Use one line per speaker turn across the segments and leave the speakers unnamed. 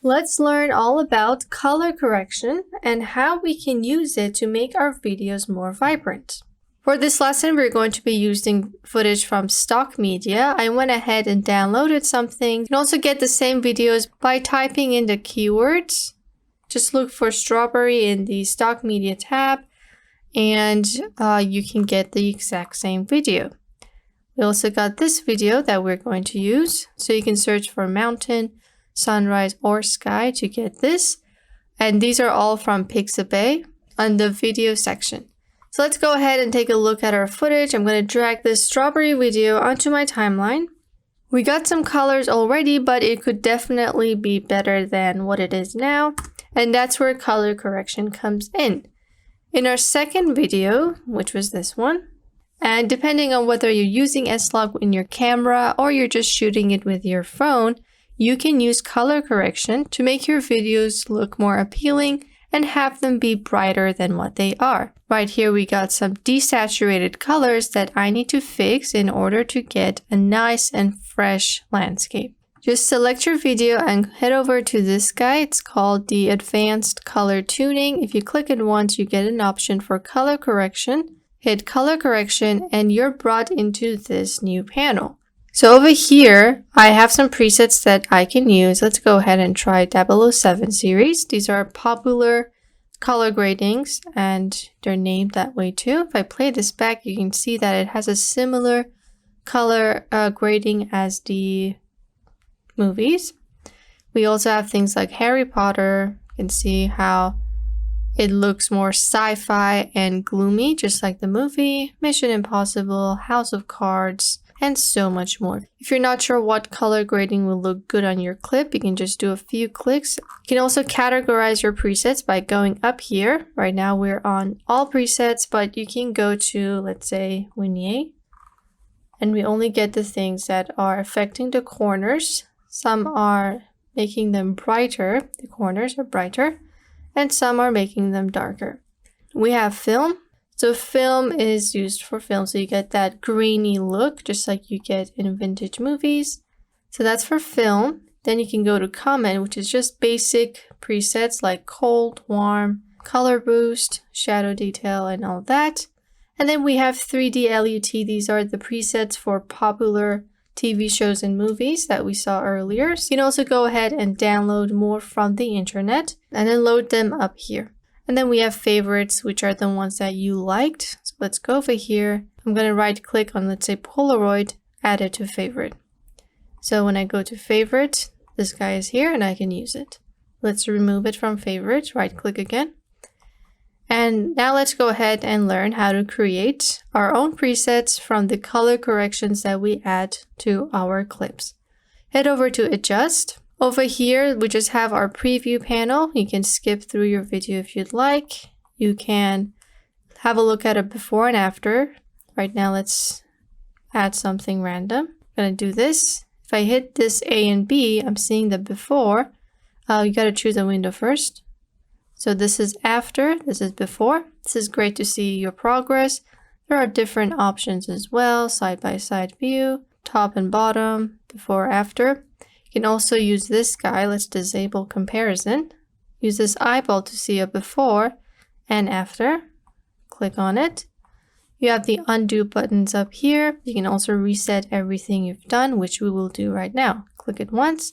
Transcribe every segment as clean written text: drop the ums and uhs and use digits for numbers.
Let's learn all about color correction and how we can use it to make our videos more vibrant. For this lesson, we're going to be using footage from stock media. I went ahead and downloaded something. You can also get the same videos by typing in the keywords. Just look for strawberry in the stock media tab, and you can get the exact same video. We also got this video that we're going to use. So you can search for mountain, sunrise, or sky to get this. And these are all from Pixabay on the video section. So let's go ahead and take a look at our footage. I'm going to drag this strawberry video onto my timeline. We got some colors already, but it could definitely be better than what it is now. And that's where color correction comes in. In our second video, which was this one, and depending on whether you're using S-Log in your camera or you're just shooting it with your phone, you can use color correction to make your videos look more appealing and have them be brighter than what they are. Right here we got some desaturated colors that I need to fix in order to get a nice and fresh landscape. Just select your video and head over to this guy. It's called the Advanced Color Tuning. If you click it once, you get an option for color correction. Hit color correction and you're brought into this new panel. So over here, I have some presets that I can use. Let's go ahead and try 007 series. These are popular color gradings and they're named that way too. If I play this back, you can see that it has a similar color grading as the movies. We also have things like Harry Potter. You can see how it looks more sci-fi and gloomy, just like the movie, Mission Impossible, House of Cards, and so much more. If you're not sure what color grading will look good on your clip, you can just do a few clicks. You can also categorize your presets by going up here. Right now we're on all presets, but you can go to, let's say, Linear, and we only get the things that are affecting the corners. Some are making them brighter, the corners are brighter, and some are making them darker. We have film. So film is used for film, so you get that grainy look, just like you get in vintage movies. So that's for film. Then you can go to comment, which is just basic presets like cold, warm, color boost, shadow detail, and all that. And then we have 3D LUT. These are the presets for popular TV shows and movies that we saw earlier. So you can also go ahead and download more from the internet and then load them up here. And then we have favorites, which are the ones that you liked. So let's go over here. I'm going to right click on, let's say, Polaroid, add it to favorite. So when I go to favorite, this guy is here and I can use it. Let's remove it from favorite, right click again. And now let's go ahead and learn how to create our own presets from the color corrections that we add to our clips. Head over to adjust. Over here, we just have our preview panel. You can skip through your video if you'd like. You can have a look at a before and after. Right now, let's add something random. I'm going to do this. If I hit this A and B, I'm seeing the before. You got to choose a window first. So this is after, this is before. This is great to see your progress. There are different options as well. Side-by-side view, top and bottom, before, after. You can also use this guy. Let's disable comparison. Use this eyeball to see a before and after. Click on it. You have the undo buttons up here. You can also reset everything you've done, which we will do right now. Click it once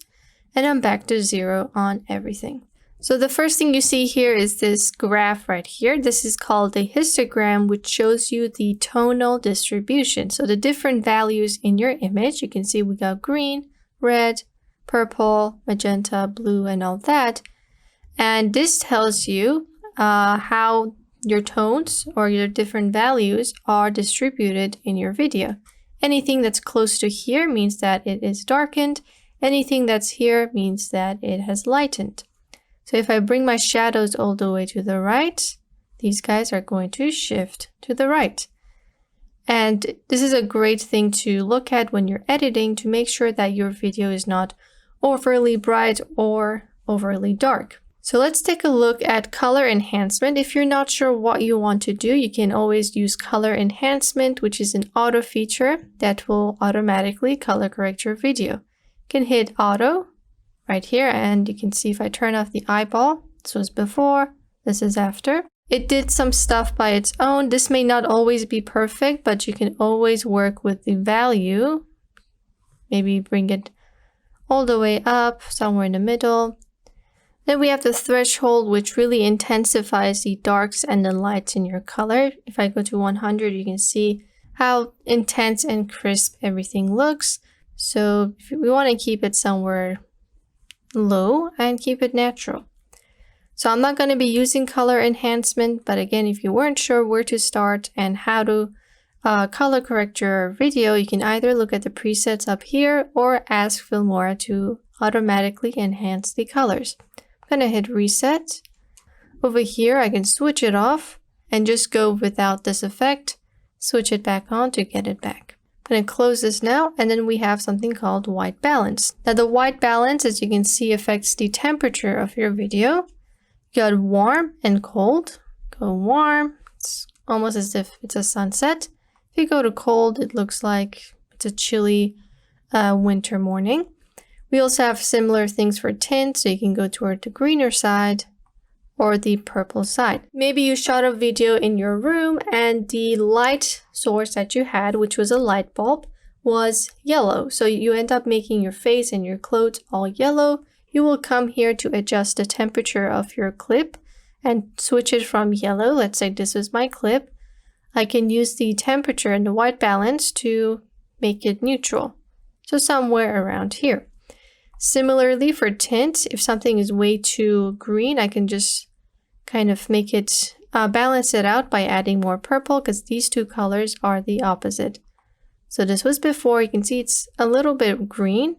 and I'm back to 0 on everything. So the first thing you see here is this graph right here. This is called a histogram, which shows you the tonal distribution. So the different values in your image. You can see we got green, red, purple, magenta, blue, and all that. And this tells you how your tones or your different values are distributed in your video. Anything that's close to here means that it is darkened. Anything that's here means that it has lightened. So if I bring my shadows all the way to the right, these guys are going to shift to the right. And this is a great thing to look at when you're editing to make sure that your video is not overly bright or overly dark. So let's take a look at color enhancement. If you're not sure what you want to do, you can always use color enhancement, which is an auto feature that will automatically color correct your video. You can hit auto right here. And you can see if I turn off the eyeball, this was before, this is after. It did some stuff by its own. This may not always be perfect, but you can always work with the value. Maybe bring it all the way up, somewhere in the middle. Then we have the threshold, which really intensifies the darks and the lights in your color. If I go to 100, you can see how intense and crisp everything looks. So if we want to keep it somewhere low and keep it natural. So I'm not going to be using color enhancement, but again, if you weren't sure where to start and how to color correct your video, you can either look at the presets up here or ask Filmora to automatically enhance the colors. I'm going to hit reset. Over here, I can switch it off and just go without this effect, switch it back on to get it back. I'm going to close this now, and then we have something called white balance. Now the white balance, as you can see, affects the temperature of your video. You got warm and cold. Go warm, it's almost as if it's a sunset. If you go to cold, it looks like it's a chilly winter morning. We also have similar things for tint, so you can go toward the greener side or the purple side. Maybe you shot a video in your room and the light source that you had, which was a light bulb, was yellow. So you end up making your face and your clothes all yellow. You will come here to adjust the temperature of your clip and switch it from yellow. Let's say this is my clip. I can use the temperature and the white balance to make it neutral. So somewhere around here. Similarly for tint, if something is way too green, I can just kind of make it, balance it out by adding more purple, because these two colors are the opposite. So this was before, you can see it's a little bit green.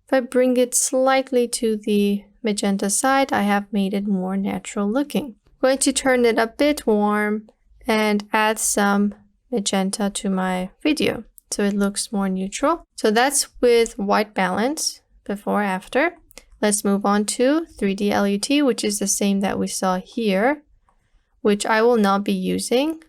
If I bring it slightly to the magenta side, I have made it more natural looking. I'm going to turn it a bit warm and add some magenta to my video so it looks more neutral. So that's with white balance. Before, after. Let's move on to 3D LUT, which is the same that we saw here, which I will not be using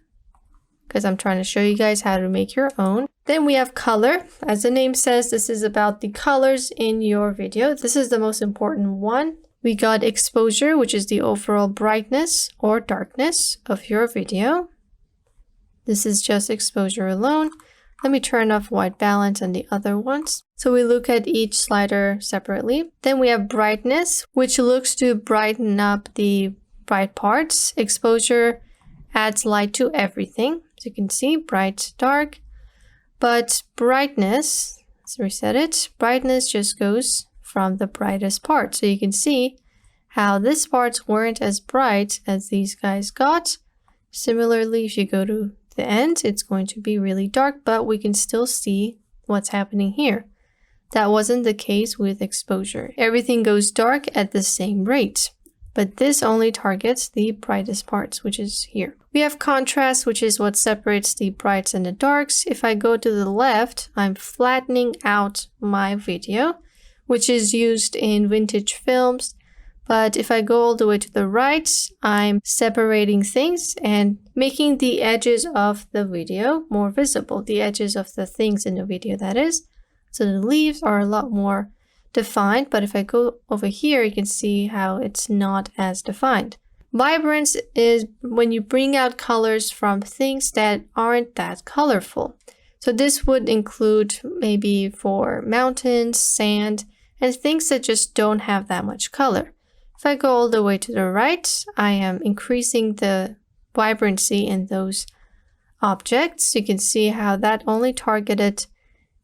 because I'm trying to show you guys how to make your own. Then we have color. As the name says, this is about the colors in your video. This is the most important one. We got exposure, which is the overall brightness or darkness of your video. This is just exposure alone. Let me turn off white balance and the other ones. So we look at each slider separately. Then we have brightness, which looks to brighten up the bright parts. Exposure adds light to everything. As you can see, bright, dark. But brightness, let's reset it. Brightness just goes from the brightest part. So you can see how these parts weren't as bright as these guys got. Similarly, if you go to the end, it's going to be really dark, but we can still see what's happening here. That wasn't the case with exposure. Everything goes dark at the same rate, but this only targets the brightest parts, which is here. We have contrast, which is what separates the brights and the darks. If I go to the left, I'm flattening out my video, which is used in vintage films. But if I go all the way to the right, I'm separating things and making the edges of the video more visible. The edges of the things in the video, that is. So the leaves are a lot more defined. But if I go over here, you can see how it's not as defined. Vibrance is when you bring out colors from things that aren't that colorful. So this would include maybe for mountains, sand, and things that just don't have that much color. If I go all the way to the right, I am increasing the vibrancy in those objects. You can see how that only targeted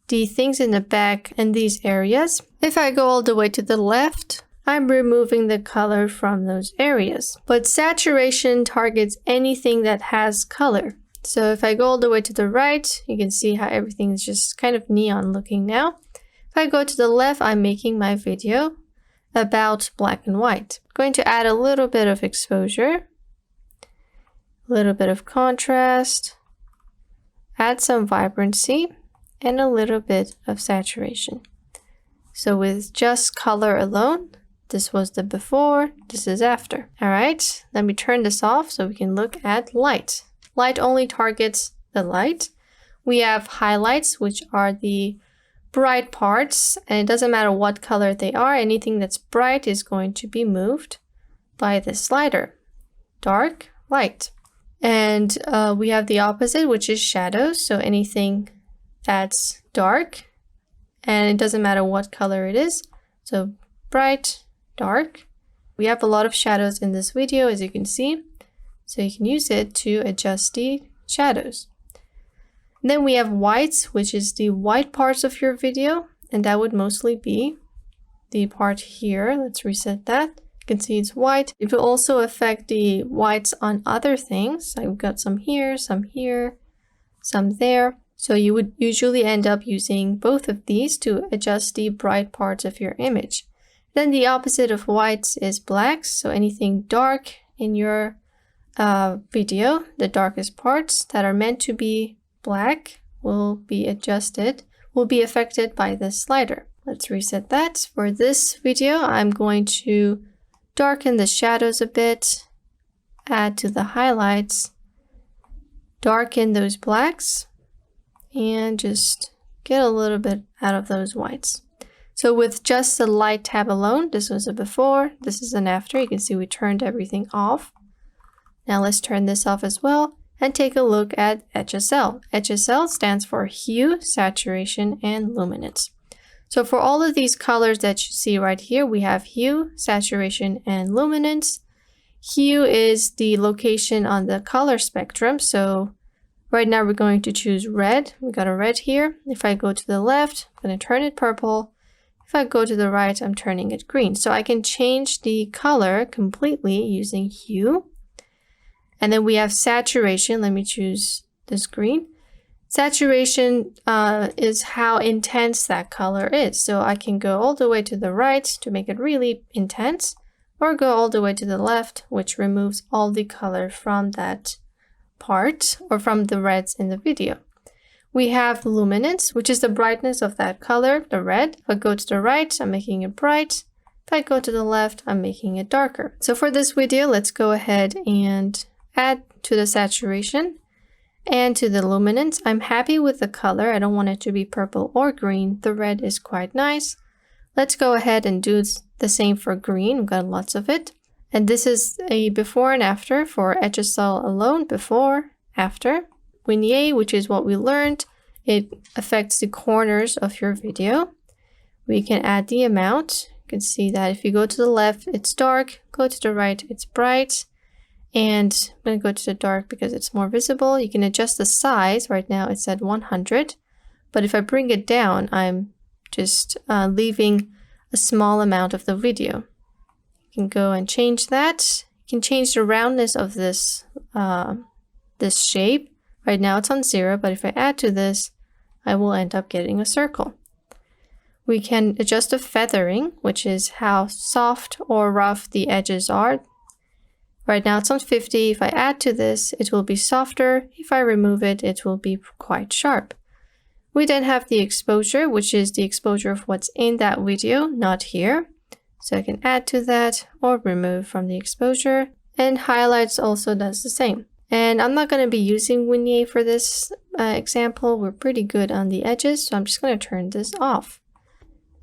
the things in the back and these areas. If I go all the way to the left, I'm removing the color from those areas. But saturation targets anything that has color. So if I go all the way to the right, you can see how everything is just kind of neon looking now. If I go to the left, I'm making my video about black and white. I'm going to add a little bit of exposure, a little bit of contrast, add some vibrancy, and a little bit of saturation. So with just color alone, this was the before, this is after. All right, let me turn this off so we can look at light. Light only targets the light. We have highlights, which are the bright parts, and it doesn't matter what color they are, anything that's bright is going to be moved by this slider. Dark, light. And we have the opposite, which is shadows. So anything that's dark, and it doesn't matter what color it is. So bright, dark. We have a lot of shadows in this video, as you can see. So you can use it to adjust the shadows. Then we have whites, which is the white parts of your video. And that would mostly be the part here. Let's reset that. You can see it's white. It will also affect the whites on other things. I've got some here, some there. So you would usually end up using both of these to adjust the bright parts of your image. Then the opposite of whites is blacks. So anything dark in your video, the darkest parts that are meant to be black will be affected by this slider. Let's reset that. For this video, I'm going to darken the shadows a bit, add to the highlights, darken those blacks, and just get a little bit out of those whites. So with just the light tab alone, this was a before, this is an after. You can see we turned everything off. Now let's turn this off as well and take a look at HSL. HSL stands for hue, saturation, and luminance. So for all of these colors that you see right here, we have hue, saturation, and luminance. Hue is the location on the color spectrum. So right now we're going to choose red. We got a red here. If I go to the left, I'm going to turn it purple. If I go to the right, I'm turning it green. So I can change the color completely using hue. And then we have saturation. Let me choose this green. Saturation is how intense that color is. So I can go all the way to the right to make it really intense, or go all the way to the left, which removes all the color from that part or from the reds in the video. We have luminance, which is the brightness of that color, the red. If I go to the right, I'm making it bright. If I go to the left, I'm making it darker. So for this video, let's go ahead and add to the saturation and to the luminance. I'm happy with the color. I don't want it to be purple or green. The red is quite nice. Let's go ahead and do the same for green. We've got lots of it. And this is a before and after for HSL alone. Before, after. Vignette, which is what we learned. It affects the corners of your video. We can add the amount. You can see that if you go to the left, it's dark. Go to the right, it's bright. And I'm going to go to the dark because it's more visible. You can adjust the size. Right now it's at 100. But if I bring it down, I'm just leaving a small amount of the video. You can go and change that. You can change the roundness of this, this shape. Right now it's on 0, but if I add to this, I will end up getting a circle. We can adjust the feathering, which is how soft or rough the edges are. Right now it's on 50. If I add to this, it will be softer. If I remove it, it will be quite sharp. We then have the exposure, which is the exposure of what's in that video, not here. So I can add to that or remove from the exposure. And highlights also does the same. And I'm not going to be using Vignette for this example. We're pretty good on the edges, so I'm just going to turn this off.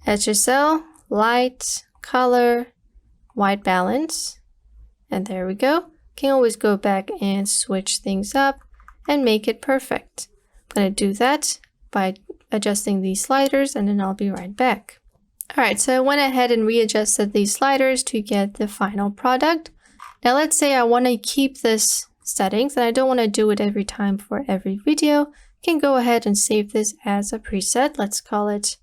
HSL, light, color, white balance. And there we go. Can always go back and switch things up and make it perfect. I'm going to do that by adjusting these sliders, and then I'll be right back. All right, so I went ahead and readjusted these sliders to get the final product. Now let's say I want to keep this settings and I don't want to do it every time for every video. You can go ahead and save this as a preset. Let's call it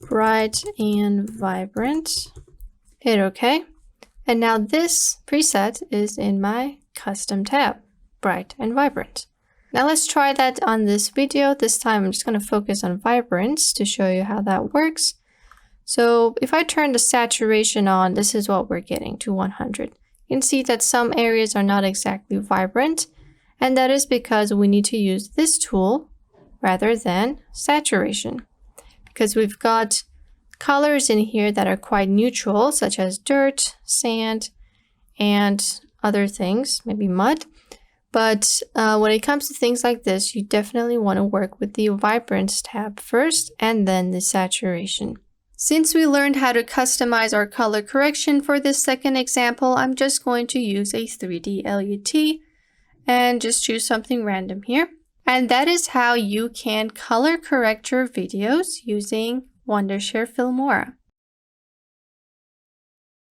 bright and vibrant. Hit OK. And now this preset is in my custom tab, bright and vibrant. Now let's try that on this video. This time I'm just going to focus on vibrance to show you how that works. So if I turn the saturation on, this is what we're getting to 100. You can see that some areas are not exactly vibrant, and that is because we need to use this tool rather than saturation, because we've got colors in here that are quite neutral, such as dirt, sand, and other things, maybe mud. But when it comes to things like this, you definitely want to work with the Vibrance tab first and then the Saturation. Since we learned how to customize our color correction for this second example, I'm just going to use a 3D LUT and just choose something random here. And that is how you can color correct your videos using Wondershare Filmora.